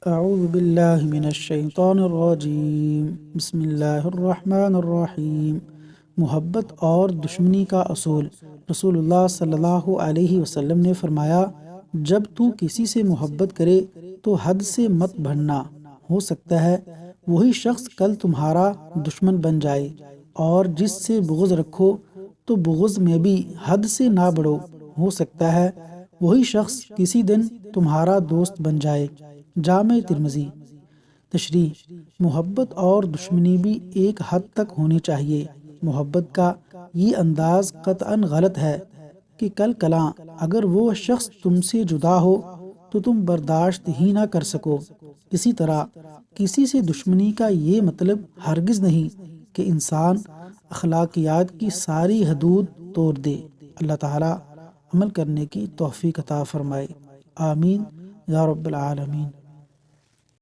اعوذ باللہ من الشیطان الرجیم، بسم اللہ الرحمن الرحیم۔ محبت اور دشمنی کا اصول۔ رسول اللہ صلی اللہ علیہ وسلم نے فرمایا، جب تو کسی سے محبت کرے تو حد سے مت بڑھنا، ہو سکتا ہے وہی شخص کل تمہارا دشمن بن جائے، اور جس سے بغض رکھو تو بغض میں بھی حد سے نہ بڑھو، ہو سکتا ہے وہی شخص کسی دن تمہارا دوست بن جائے۔ جامع ترمذی۔ تشریح: محبت اور دشمنی بھی ایک حد تک ہونی چاہیے۔ محبت کا یہ انداز قطعاً غلط ہے کہ کل کلاں اگر وہ شخص تم سے جدا ہو تو تم برداشت ہی نہ کر سکو۔ اسی طرح کسی سے دشمنی کا یہ مطلب ہرگز نہیں کہ انسان اخلاقیات کی ساری حدود توڑ دے۔ اللہ تعالیٰ عمل کرنے کی توفیق عطا فرمائے، آمین یا رب العالمین۔